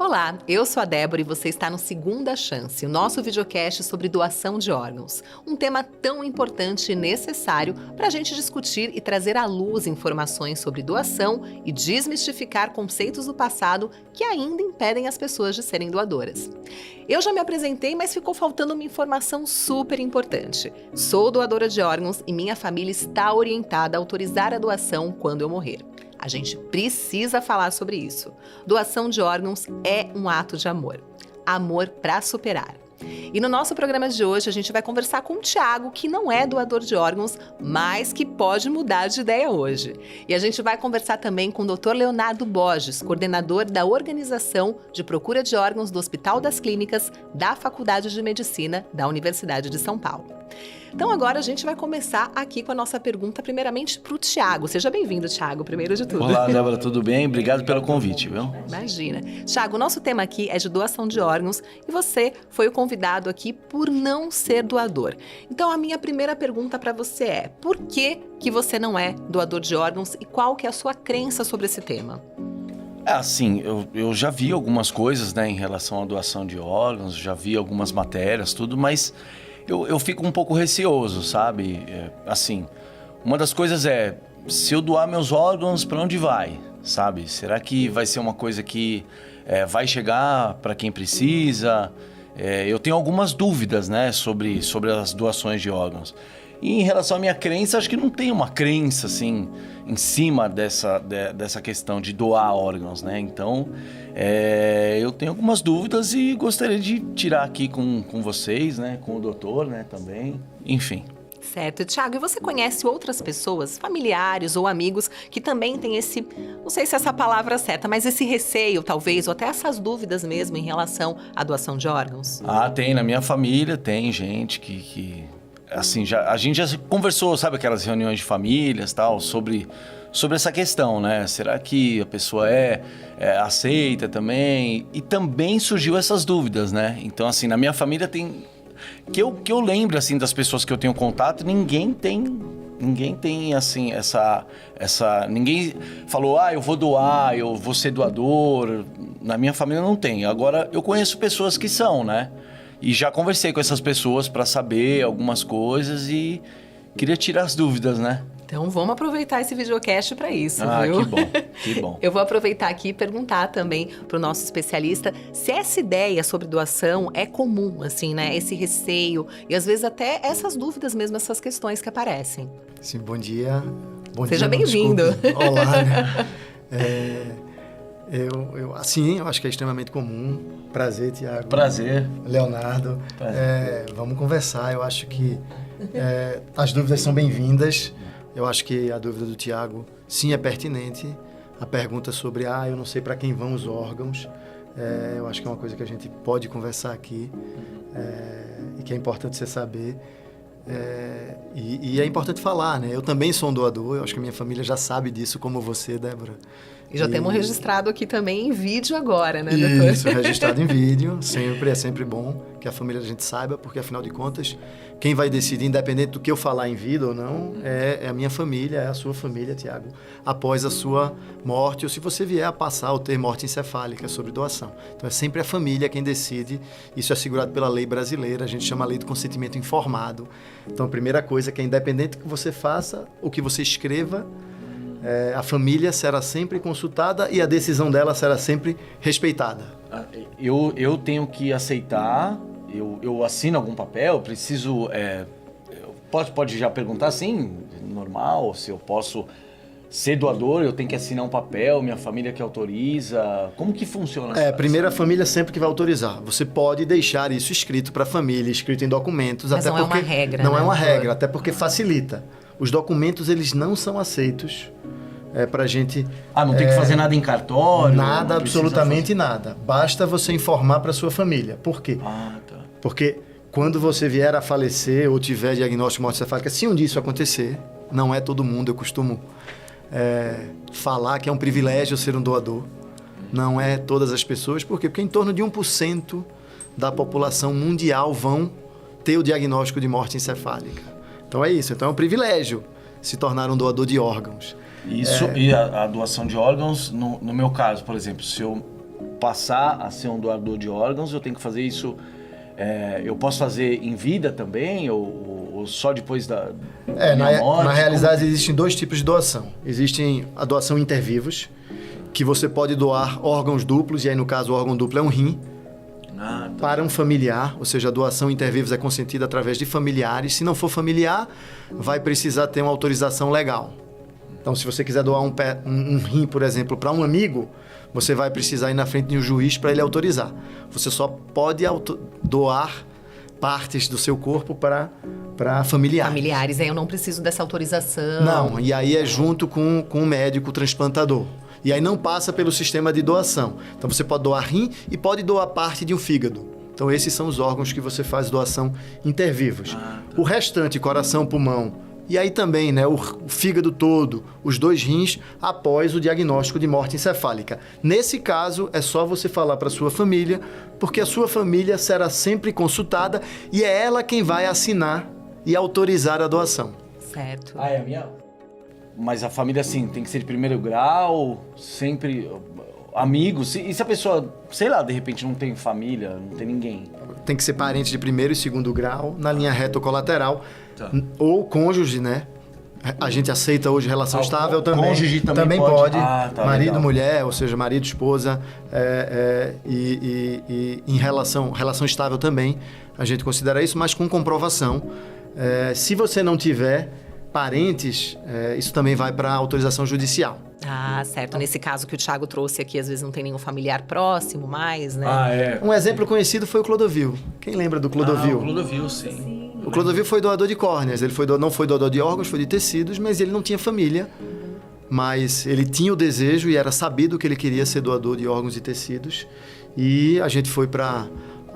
Olá, eu sou a Débora e você está no Segunda Chance, o nosso videocast sobre doação de órgãos. Um tema tão importante e necessário para a gente discutir e trazer à luz informações sobre doação e desmistificar conceitos do passado que ainda impedem as pessoas de serem doadoras. Eu já me apresentei, mas ficou faltando uma informação super importante. Sou doadora de órgãos e minha família está orientada a autorizar a doação quando eu morrer. A gente precisa falar sobre isso. Doação de órgãos é um ato de amor. Amor para superar. E no nosso programa de hoje a gente vai conversar com o Thiago, que não é doador de órgãos, mas que pode mudar de ideia hoje. E a gente vai conversar também com o Dr. Leonardo Borges, coordenador da Organização de Procura de Órgãos do Hospital das Clínicas da Faculdade de Medicina da Universidade de São Paulo. Então agora a gente vai começar aqui com a nossa pergunta, primeiramente para o Thiago. Seja bem-vindo, Thiago, primeiro de tudo. Olá, Débora, tudo bem? Obrigado pelo convite, viu? Imagina. Thiago, o nosso tema aqui é de doação de órgãos e você foi o convidado aqui por não ser doador. Então a minha primeira pergunta para você é: por que você não é doador de órgãos e qual que é a sua crença sobre esse tema? Assim, eu já vi algumas coisas, né, em relação à doação de órgãos, já vi algumas matérias, tudo, mas eu fico um pouco receoso, sabe? Assim, uma das coisas é, se eu doar meus órgãos, para onde vai, sabe? Será que vai ser uma coisa que vai chegar para quem precisa? Eu tenho algumas dúvidas, né, sobre as doações de órgãos. E em relação à minha crença, acho que não tem uma crença, assim, em cima dessa questão de doar órgãos, né? Então, eu tenho algumas dúvidas e gostaria de tirar aqui com vocês, né? Com o doutor, né? Também, enfim. Certo. Thiago, e você conhece outras pessoas, familiares ou amigos, que também têm esse, não sei se essa palavra é certa, mas esse receio, talvez, ou até essas dúvidas mesmo em relação à doação de órgãos? Tem. Na minha família tem gente que assim, a gente já conversou, sabe, aquelas reuniões de famílias, tal, sobre essa questão, né? Será que a pessoa aceita também? E também surgiu essas dúvidas, né? Então, assim, na minha família tem... Que eu lembro, assim, das pessoas que eu tenho contato, ninguém tem, assim, ninguém falou, eu vou doar, eu vou ser doador. Na minha família não tem. Agora, eu conheço pessoas que são, né? E já conversei com essas pessoas para saber algumas coisas e queria tirar as dúvidas, né? Então vamos aproveitar esse videocast para isso, viu? Que bom. Eu vou aproveitar aqui e perguntar também para o nosso especialista se essa ideia sobre doação é comum, assim, né? Esse receio e às vezes até essas dúvidas mesmo, essas questões que aparecem. Sim, bom dia. Seja bem-vindo. Olá, né? Eu acho que é extremamente comum. Prazer, Thiago. Prazer. Leonardo. Prazer. Vamos conversar. Eu acho que as dúvidas são bem-vindas. Eu acho que a dúvida do Thiago, sim, é pertinente. A pergunta sobre, eu não sei para quem vão os órgãos. Eu acho que é uma coisa que a gente pode conversar aqui e que é importante você saber. E é importante falar, né? Eu também sou um doador. Eu acho que a minha família já sabe disso, como você, Débora. E já temos registrado aqui também em vídeo agora, né, doutor? Isso, registrado em vídeo. É sempre bom que a família da gente saiba, porque afinal de contas, quem vai decidir, independente do que eu falar em vida ou não, é a minha família, é a sua família, Thiago, após a sua morte, ou se você vier a passar ou ter morte encefálica sobre doação. Então é sempre a família quem decide. Isso é assegurado pela lei brasileira, a gente chama a lei do consentimento informado. Então a primeira coisa é que, independente do que você faça, o que você escreva, a família será sempre consultada e a decisão dela será sempre respeitada. Eu tenho que aceitar, eu assino algum papel, preciso... Pode já perguntar assim, normal, se eu posso ser doador, eu tenho que assinar um papel, minha família que autoriza, como que funciona? Primeiro a família sempre que vai autorizar. Você pode deixar isso escrito para a família, escrito em documentos. Mas até não porque é uma regra, Não né? é uma regra, até porque facilita. Os documentos, eles não são aceitos pra gente... não tem que fazer nada em cartório? Nada, absolutamente nada. Basta você informar para sua família. Por quê? Tá. Porque quando você vier a falecer ou tiver diagnóstico de morte encefálica, se um dia isso acontecer, não é todo mundo, eu costumo falar que é um privilégio ser um doador. Não é todas as pessoas. Por quê? Porque em torno de 1% da população mundial vão ter o diagnóstico de morte encefálica. Então é isso. Então é um privilégio se tornar um doador de órgãos. Isso, e a doação de órgãos, no meu caso, por exemplo, se eu passar a ser um doador de órgãos, eu tenho que fazer isso... eu posso fazer em vida também, ou só depois da minha morte? Na realidade, existem 2 tipos de doação. Existem a doação intervivos, que você pode doar órgãos duplos, e aí no caso o órgão duplo é um rim, para um familiar, ou seja, a doação intervivos é consentida através de familiares. Se não for familiar, vai precisar ter uma autorização legal. Então, se você quiser doar um rim, por exemplo, para um amigo, você vai precisar ir na frente de um juiz para ele autorizar. Você só pode doar partes do seu corpo para familiares. Familiares, aí eu não preciso dessa autorização. Não, e aí é junto com o médico transplantador. E aí não passa pelo sistema de doação. Então você pode doar rim e pode doar parte de um fígado. Então esses são os órgãos que você faz doação intervivos. O restante, coração, pulmão, e aí também, né, o fígado todo, os 2 rins, após o diagnóstico de morte encefálica. Nesse caso, é só você falar para sua família, porque a sua família será sempre consultada e é ela quem vai assinar e autorizar a doação. Certo. É a minha... Mas a família, assim, tem que ser de primeiro grau, sempre amigos. E se a pessoa, sei lá, de repente não tem família, não tem ninguém? Tem que ser parente de primeiro e segundo grau, na linha reta ou colateral, ou cônjuge, né? A gente aceita hoje relação estável também. Cônjuge também pode. Marido, legal. mulher, ou seja, marido, esposa, e em relação estável também, a gente considera isso, mas com comprovação. Se você não tiver parentes, isso também vai para autorização judicial. Ah, certo. Nesse caso que o Thiago trouxe aqui, às vezes não tem nenhum familiar próximo mais, né? Um exemplo conhecido foi o Clodovil. Quem lembra do Clodovil? O Clodovil, sim. O Clodovil foi doador de córneas. Ele não foi doador de órgãos, foi de tecidos, mas ele não tinha família. Mas ele tinha o desejo e era sabido que ele queria ser doador de órgãos e tecidos. E a gente foi para...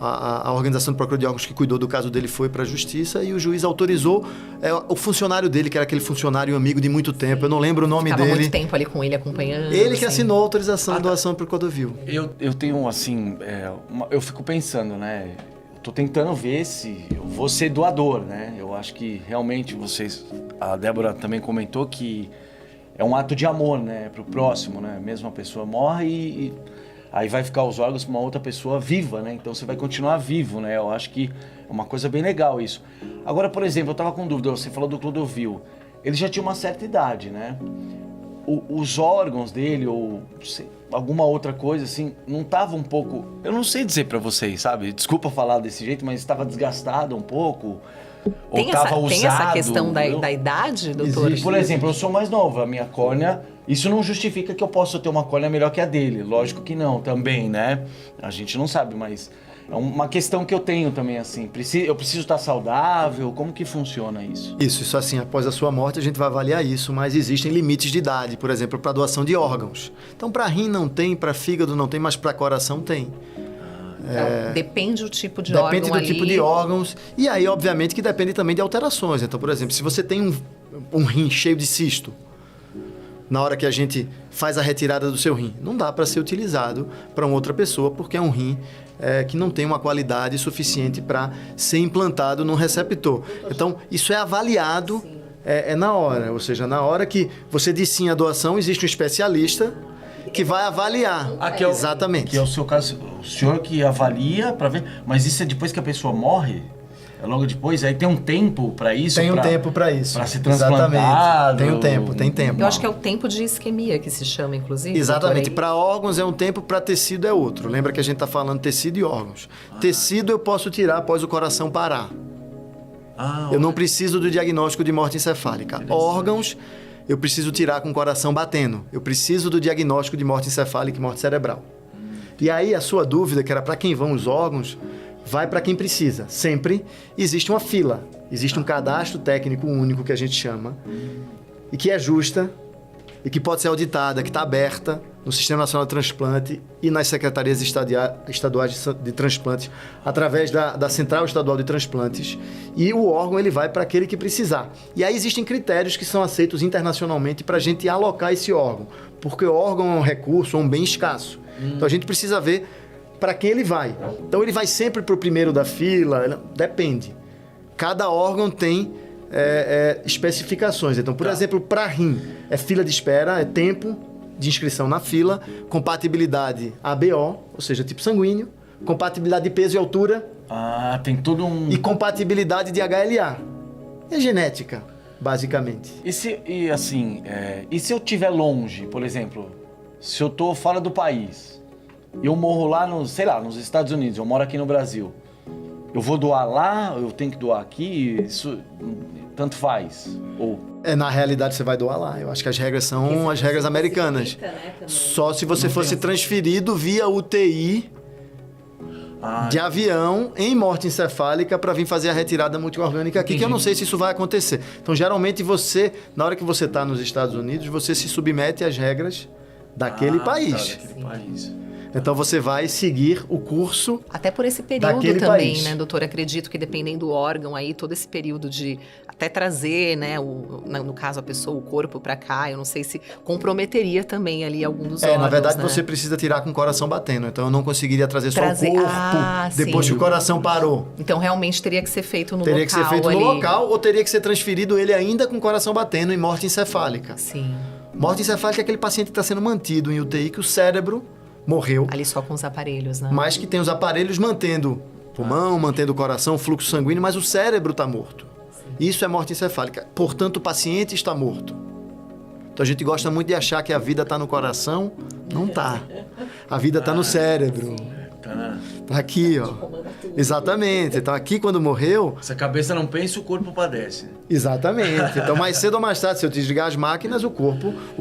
A organização de procura de órgãos que cuidou do caso dele foi para a justiça e o juiz autorizou o funcionário dele, que era aquele funcionário amigo de muito tempo, eu não lembro o nome Ficava dele. muito tempo ali com ele acompanhando. Ele que assinou a autorização de doação para o Clodovil. Eu tenho, assim, eu fico pensando, né? Tô tentando ver se eu vou ser doador, né? Eu acho que realmente a Débora também comentou que é um ato de amor, né? Pro próximo, né? Mesmo a pessoa morre e aí vai ficar os órgãos para uma outra pessoa viva, né? Então você vai continuar vivo, né? Eu acho que é uma coisa bem legal isso. Agora, por exemplo, eu tava com dúvida, você falou do Clodovil. Ele já tinha uma certa idade, né? Os órgãos dele, ou alguma outra coisa, assim, não tava um pouco... Eu não sei dizer para vocês, sabe? Desculpa falar desse jeito, mas estava desgastado um pouco. Ou tava usado. Tem essa questão da idade, doutor? Existe. Por exemplo, eu sou mais novo, a minha córnea... Isso não justifica que eu possa ter uma córnea melhor que a dele. Lógico que não, também, né? A gente não sabe, mas é uma questão que eu tenho também, assim. Eu preciso estar saudável? Como que funciona isso? Isso assim, após a sua morte a gente vai avaliar isso, mas existem limites de idade, por exemplo, para doação de órgãos. Então, para rim não tem, para fígado não tem, mas para coração tem. Então, depende do tipo de órgão ali. Depende do tipo de órgãos. E aí, obviamente, que depende também de alterações. Então, por exemplo, se você tem um rim cheio de cisto, na hora que a gente faz a retirada do seu rim, não dá para ser utilizado para uma outra pessoa, porque é um rim que não tem uma qualidade suficiente para ser implantado num receptor. Então, isso é avaliado na hora. Ou seja, na hora que você diz sim à doação, existe um especialista que vai avaliar. Exatamente. Que é o seu caso, o senhor que avalia para ver, mas isso é depois que a pessoa morre? É logo depois? Aí tem um tempo para isso? Tem um tempo para isso. Para ser transplantado? Exatamente. Tem tempo. Eu acho que é o tempo de isquemia que se chama, inclusive. Exatamente. Para órgãos é um tempo, para tecido é outro. Lembra que a gente está falando tecido e órgãos. Tecido eu posso tirar após o coração parar. Eu não preciso do diagnóstico de morte encefálica. Órgãos, eu preciso tirar com o coração batendo. Eu preciso do diagnóstico de morte encefálica e morte cerebral. E aí a sua dúvida, que era para quem vão os órgãos, vai para quem precisa. Sempre existe uma fila, existe um cadastro técnico único que a gente chama, e que é justa, e que pode ser auditada, que está aberta no Sistema Nacional de Transplante e nas secretarias estaduais de transplantes, através da Central Estadual de Transplantes, e o órgão ele vai para aquele que precisar. E aí existem critérios que são aceitos internacionalmente para a gente alocar esse órgão, porque o órgão é um recurso, um bem escasso. Então a gente precisa ver para quem ele vai. Então ele vai sempre para o primeiro da fila, depende. Cada órgão tem especificações. Então, por exemplo, para rim, é fila de espera, é tempo, de inscrição na fila, compatibilidade ABO, ou seja, tipo sanguíneo, compatibilidade de peso e altura. Ah, tem todo um... E compatibilidade de HLA. É genética, basicamente. E se eu estiver longe, por exemplo, se eu tô fora do país, e eu morro lá nos Estados Unidos, eu moro aqui no Brasil, eu vou doar lá, eu tenho que doar aqui, isso tanto faz? Ou... Na realidade você vai doar lá. Eu acho que as regras são as regras americanas. Só se você fosse transferido via UTI de avião em morte encefálica para vir fazer a retirada multiorgânica aqui, que eu não sei se isso vai acontecer. Então, geralmente você, na hora que você está nos Estados Unidos, você se submete às regras daquele país. Daquele país. Então você vai seguir o curso até por esse período daquele também, país. né, doutor? Acredito que dependendo do órgão aí, todo esse período de até trazer, né, no caso a pessoa, o corpo para cá, eu não sei se comprometeria também ali algum dos órgãos, na verdade, né? você precisa tirar com o coração batendo. Então eu não conseguiria trazer só o corpo depois sim. que o coração parou. Então realmente teria que ser feito no local. Teria que ser feito ali. no local ou teria que ser transferido ele ainda com o coração batendo em morte encefálica. Sim. Morte encefálica é aquele paciente que está sendo mantido em UTI, que o cérebro morreu. Ali só com os aparelhos, né? Mas que tem os aparelhos mantendo o pulmão, mantendo o coração, o fluxo sanguíneo, mas o cérebro está morto. Isso é morte encefálica. Portanto, o paciente está morto. Então a gente gosta muito de achar que a vida está no coração. Não está. A vida está no cérebro. Tá aqui, ó. Exatamente. Então aqui quando morreu... Se a cabeça não pensa, o corpo padece. Exatamente. Então mais cedo ou mais tarde, se eu desligar as máquinas, o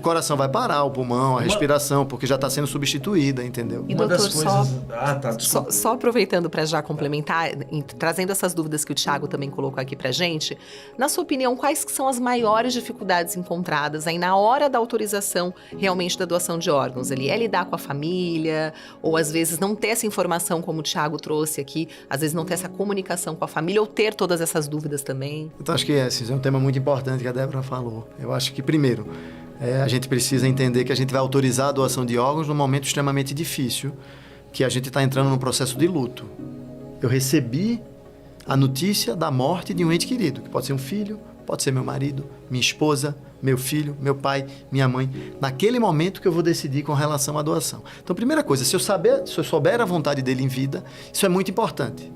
coração vai parar, o pulmão, a respiração, porque já está sendo substituída, entendeu? E Uma doutor, das coisas... só aproveitando para já complementar, trazendo essas dúvidas que o Thiago também colocou aqui pra gente, na sua opinião, quais que são as maiores dificuldades encontradas aí na hora da autorização realmente da doação de órgãos? Ali é lidar com a família, ou às vezes não ter essa informação como o Thiago trouxe aqui, às vezes não ter essa comunicação com a família, ou ter todas essas dúvidas também? Então acho que esse é um tema muito importante que a Débora falou. Eu acho que, primeiro, a gente precisa entender que a gente vai autorizar a doação de órgãos num momento extremamente difícil, que a gente está entrando num processo de luto. Eu recebi a notícia da morte de um ente querido, que pode ser um filho, pode ser meu marido, minha esposa, meu filho, meu pai, minha mãe. Naquele momento que eu vou decidir com relação à doação. Então, primeira coisa, se eu souber a vontade dele em vida, isso é muito importante.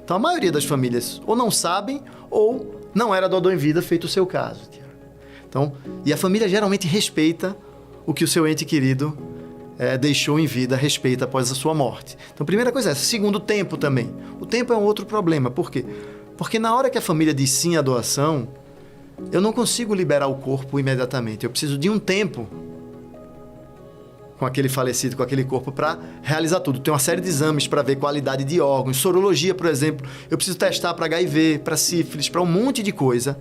Então, a maioria das famílias ou não sabem ou não era doador em vida, feito o seu caso. Então, e a família geralmente respeita o que o seu ente querido deixou em vida, respeita após a sua morte. Então, primeira coisa é essa. Segundo, o tempo também. O tempo é um outro problema. Por quê? Porque na hora que a família diz sim à doação, eu não consigo liberar o corpo imediatamente. Eu preciso de um tempo com aquele falecido, com aquele corpo, para realizar tudo. Tem uma série de exames para ver qualidade de órgãos, sorologia, por exemplo. Eu preciso testar para HIV, para sífilis, para um monte de coisa.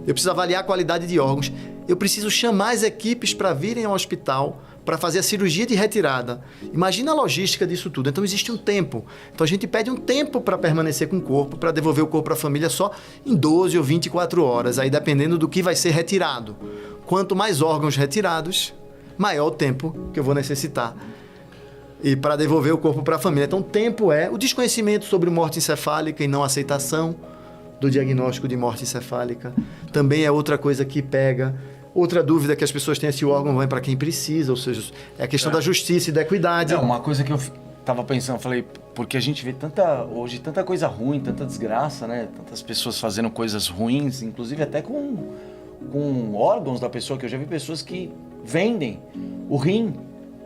Eu preciso avaliar a qualidade de órgãos. Eu preciso chamar as equipes para virem ao hospital para fazer a cirurgia de retirada. Imagina a logística disso tudo. Então, existe um tempo. Então, a gente pede um tempo para permanecer com o corpo, para devolver o corpo para a família só em 12 ou 24 horas, aí dependendo do que vai ser retirado. Quanto mais órgãos retirados, maior o tempo que eu vou necessitar e para devolver o corpo para a família. Então, o tempo é o desconhecimento sobre morte encefálica e não aceitação do diagnóstico de morte encefálica. Também é outra coisa que pega. Outra dúvida que as pessoas têm é se o órgão vai para quem precisa, ou seja, é a questão da justiça e da equidade. Uma coisa que eu tava pensando, eu falei, porque a gente vê hoje tanta coisa ruim, tanta desgraça, né? Tantas pessoas fazendo coisas ruins, inclusive até com órgãos da pessoa, que eu já vi pessoas que vendem o rim,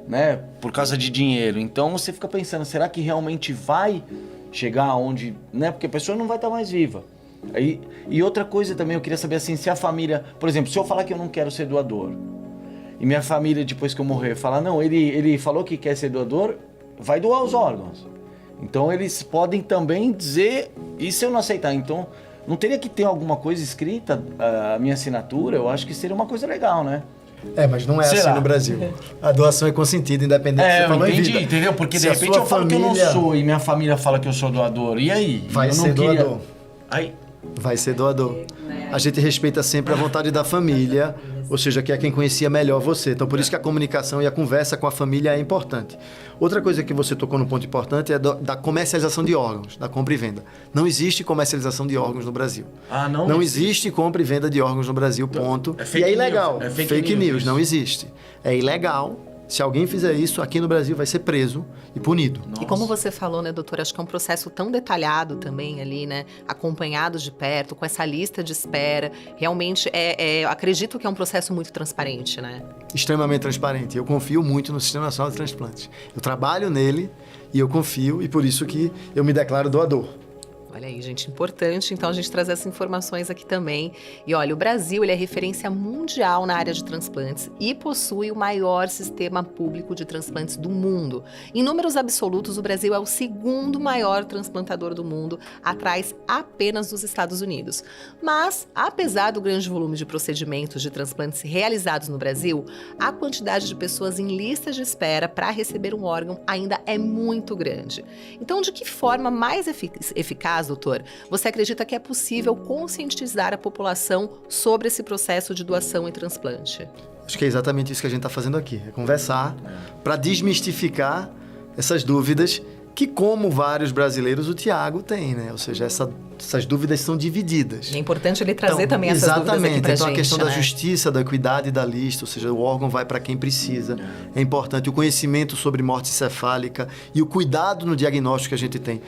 né? Por causa de dinheiro. Então você fica pensando, será que realmente vai chegar aonde, né? Porque a pessoa não vai estar mais viva. E outra coisa também, eu queria saber assim, se a família... Por exemplo, se eu falar que eu não quero ser doador, e minha família, depois que eu morrer, falar, não, ele falou que quer ser doador, vai doar os órgãos. Então eles podem também dizer, e se eu não aceitar? Então, não teria que ter alguma coisa escrita, a minha assinatura? Eu acho que seria uma coisa legal, né? Mas não é assim no Brasil. A doação é consentida, independente se você falou em vida. Entendeu? Porque de repente eu falo que eu não sou e minha família fala que eu sou doador. E aí? Vai ser doador. Aí... Vai ser doador. a gente respeita sempre a vontade da família, ou seja, que é quem conhecia melhor você. Então, por isso que a comunicação e a conversa com a família é importante. Outra coisa que você tocou no ponto importante é da comercialização de órgãos, da compra e venda. Não existe comercialização de órgãos no Brasil. Não existe compra e venda de órgãos no Brasil, ponto. E é ilegal. É fake news, não existe. É ilegal. Se alguém fizer isso, aqui no Brasil vai ser preso e punido. E como você falou, né, doutor, acho que é um processo tão detalhado também ali, né, acompanhado de perto, com essa lista de espera. Realmente, acredito que é um processo muito transparente, né? Extremamente transparente. Eu confio muito no Sistema Nacional de Transplantes. Eu trabalho nele e eu confio, e por isso que eu me declaro doador. Olha aí, gente, importante, então, a gente trazer essas informações aqui também. E olha, o Brasil, ele é referência mundial na área de transplantes e possui o maior sistema público de transplantes do mundo. Em números absolutos, o Brasil é o segundo maior transplantador do mundo, atrás apenas dos Estados Unidos. Mas, apesar do grande volume de procedimentos de transplantes realizados no Brasil, a quantidade de pessoas em listas de espera para receber um órgão ainda é muito grande. Então, de que forma mais eficaz, doutor, você acredita que é possível conscientizar a população sobre esse processo de doação e transplante? Acho que é exatamente isso que a gente está fazendo aqui. É conversar para desmistificar essas dúvidas que, como vários brasileiros, o Tiago tem, né? Ou seja, essas dúvidas são divididas. É importante ele trazer também essas dúvidas aqui pra gente. Exatamente. Então, a questão da justiça, da equidade da lista, ou seja, o órgão vai para quem precisa. É importante o conhecimento sobre morte encefálica e o cuidado no diagnóstico que a gente tem.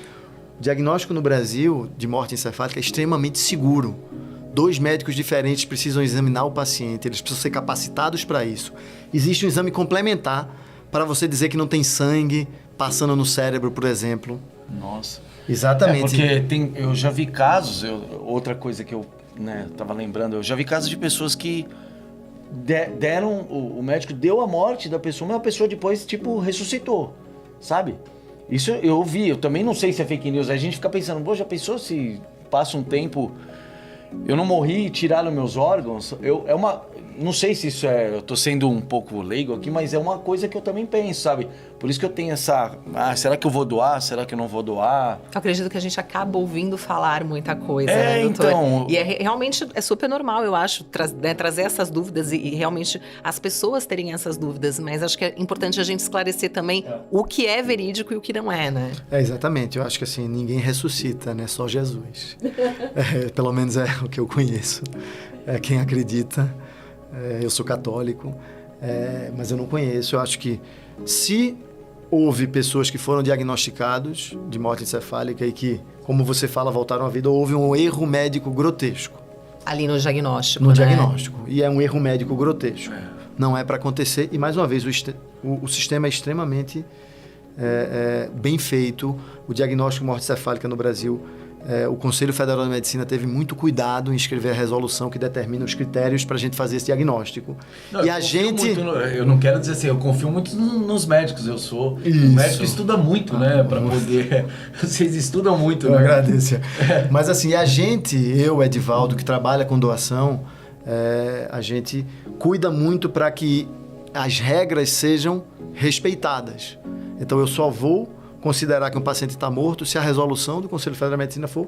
O diagnóstico no Brasil de morte encefálica é extremamente seguro. 2 médicos diferentes precisam examinar o paciente, eles precisam ser capacitados para isso. Existe um exame complementar para você dizer que não tem sangue passando no cérebro, por exemplo. Nossa. Exatamente. Porque eu já vi casos, outra coisa que eu estava lembrando, eu já vi casos de pessoas que deram, o médico deu a morte da pessoa, mas a pessoa depois, ressuscitou, sabe? Isso eu ouvi, eu também não sei se é fake news. A gente fica pensando, pô, já pensou se passa um tempo, eu não morri e tiraram meus órgãos? Não sei se isso eu tô sendo um pouco leigo aqui, mas é uma coisa que eu também penso, sabe? Por isso que eu tenho essa, será que eu vou doar? Será que eu não vou doar? Eu acredito que a gente acaba ouvindo falar muita coisa, né, doutor? Então... E realmente é super normal, eu acho, trazer essas dúvidas e realmente as pessoas terem essas dúvidas, mas acho que é importante a gente esclarecer também o que é verídico e o que não é, né? Exatamente, eu acho que assim, ninguém ressuscita, né? Só Jesus. Pelo menos é o que eu conheço. Quem acredita... eu sou católico, mas eu não conheço. Eu acho que se houve pessoas que foram diagnosticados de morte encefálica e que, como você fala, voltaram à vida, houve um erro médico grotesco. Ali no diagnóstico, No diagnóstico. E é um erro médico grotesco. Não é para acontecer. E, mais uma vez, o sistema é extremamente bem feito. O diagnóstico de morte encefálica no Brasil... o Conselho Federal de Medicina teve muito cuidado em escrever a resolução que determina os critérios para a gente fazer esse diagnóstico. Não, eu não quero dizer assim, eu confio muito nos médicos, eu sou um médico que estuda muito, né, para poder... Vocês estudam muito, né? Eu agradeço. Mas assim, eu, Edivaldo, que trabalha com doação, a gente cuida muito para que as regras sejam respeitadas. Então eu só vou considerar que um paciente está morto se a resolução do Conselho Federal de Medicina for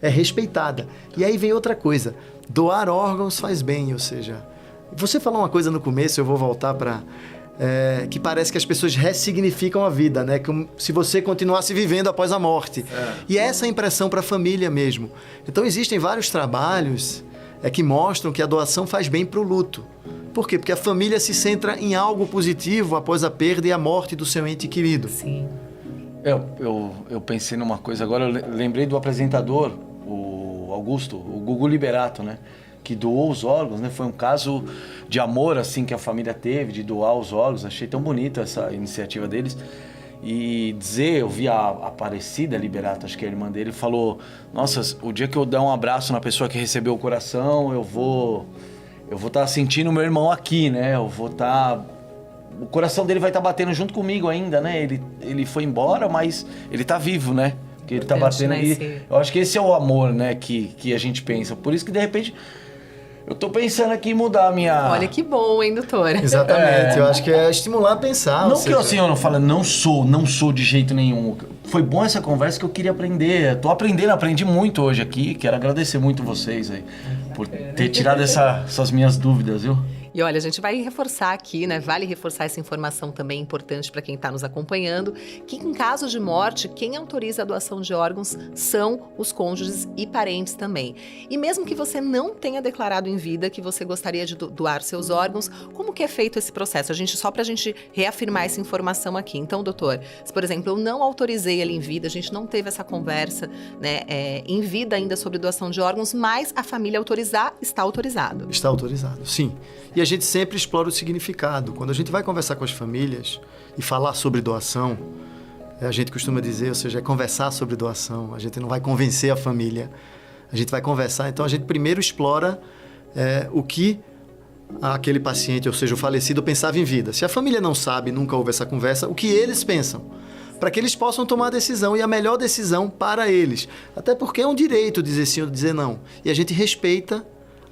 respeitada. E aí vem outra coisa, doar órgãos faz bem, ou seja, você falou uma coisa no começo, eu vou voltar para... que parece que as pessoas ressignificam a vida, né? Como se você continuasse vivendo após a morte. E essa é a impressão para a família mesmo. Então existem vários trabalhos que mostram que a doação faz bem para o luto. Por quê? Porque a família se centra em algo positivo após a perda e a morte do seu ente querido. Sim. Eu pensei numa coisa agora, eu lembrei do apresentador, o Augusto, o Gugu Liberato, né? Que doou os órgãos, né? Foi um caso de amor, assim, que a família teve, de doar os órgãos. Achei tão bonita essa iniciativa deles. E eu vi a Aparecida Liberato, acho que é a irmã dele, falou, nossa, o dia que eu der um abraço na pessoa que recebeu o coração, eu vou estar sentindo o meu irmão aqui, né? Eu vou estar... O coração dele vai estar batendo junto comigo ainda, né? Ele foi embora, mas ele tá vivo, né? Porque ele tá batendo aí. Eu acho que esse é o amor, né? Que a gente pensa. Por isso que, de repente, eu tô pensando aqui em mudar a minha... Olha que bom, hein, doutor? Exatamente. Eu acho que é estimular a pensar. Não que assim, eu não falo, não sou de jeito nenhum. Foi bom essa conversa que eu queria aprender. Tô aprendendo, aprendi muito hoje aqui. Quero agradecer muito vocês aí. por ter tirado essas minhas dúvidas, viu? E olha, a gente vai reforçar aqui, né? Vale reforçar essa informação também importante para quem está nos acompanhando, que em caso de morte, quem autoriza a doação de órgãos são os cônjuges e parentes também. E mesmo que você não tenha declarado em vida que você gostaria de doar seus órgãos, como que é feito esse processo? Só para a gente reafirmar essa informação aqui. Então, doutor, se por exemplo eu não autorizei ele em vida, a gente não teve essa conversa, né, em vida ainda sobre doação de órgãos, mas a família autorizar, está autorizado. Está autorizado, sim. E a gente sempre explora o significado. Quando a gente vai conversar com as famílias e falar sobre doação, a gente costuma dizer, ou seja, é conversar sobre doação. A gente não vai convencer a família, a gente vai conversar. Então a gente primeiro explora o que aquele paciente, ou seja, o falecido, pensava em vida. Se a família não sabe, nunca houve essa conversa, o que eles pensam, para que eles possam tomar a decisão, e a melhor decisão para eles. Até porque é um direito dizer sim ou dizer não. E a gente respeita.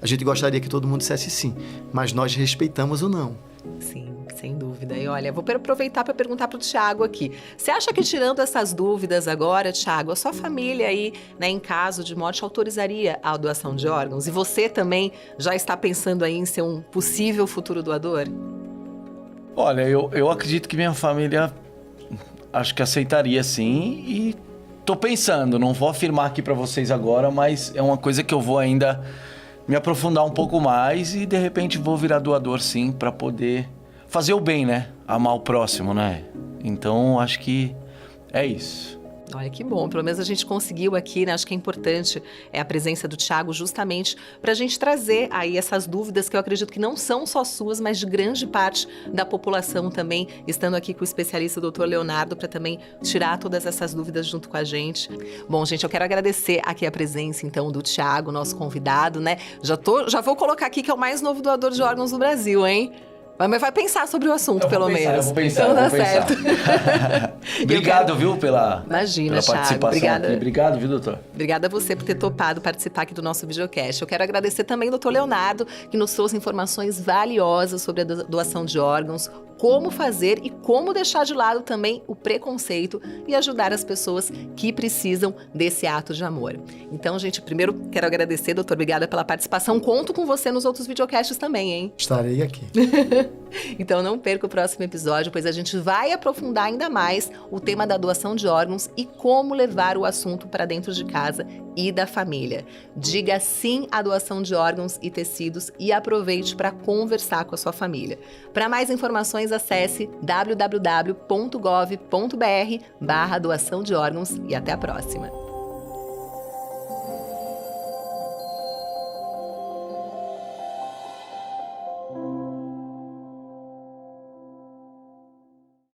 A gente gostaria que todo mundo dissesse sim, mas nós respeitamos o não. Sim, sem dúvida. E olha, vou aproveitar para perguntar para o Thiago aqui. Você acha que, tirando essas dúvidas agora, Thiago, a sua família aí, né, em caso de morte, autorizaria a doação de órgãos? E você também já está pensando aí em ser um possível futuro doador? Olha, eu acredito que minha família acho que aceitaria sim, e tô pensando, não vou afirmar aqui para vocês agora, mas é uma coisa que eu vou ainda me aprofundar um pouco mais e de repente vou virar doador sim, para poder fazer o bem, né? Amar o próximo, né? Então acho que é isso. Olha que bom, pelo menos a gente conseguiu aqui, né? Acho que é importante a presença do Thiago justamente para a gente trazer aí essas dúvidas que eu acredito que não são só suas, mas de grande parte da população também, estando aqui com o especialista o Dr. Leonardo para também tirar todas essas dúvidas junto com a gente. Bom, gente, eu quero agradecer aqui a presença então do Thiago, nosso convidado, né? Já vou colocar aqui que é o mais novo doador de órgãos do Brasil, hein? Mas vai pensar sobre o assunto, pelo menos. Eu vou pensar, então dá certo. Obrigado, viu, pela Imagina, pela participação. Obrigada. Aqui. Obrigado, viu, doutor? Obrigada a você por ter topado participar aqui do nosso videocast. Eu quero agradecer também ao Dr. Leonardo, que nos trouxe informações valiosas sobre a doação de órgãos, como fazer e como deixar de lado também o preconceito e ajudar as pessoas que precisam desse ato de amor. Então, gente, primeiro quero agradecer, doutor, obrigada pela participação. Conto com você nos outros videocasts também, hein? Estarei aqui. Então não perca o próximo episódio, pois a gente vai aprofundar ainda mais o tema da doação de órgãos e como levar o assunto para dentro de casa e da família. Diga sim à doação de órgãos e tecidos e aproveite para conversar com a sua família. Para mais informações, acesse www.gov.br/doação de órgãos e até a próxima.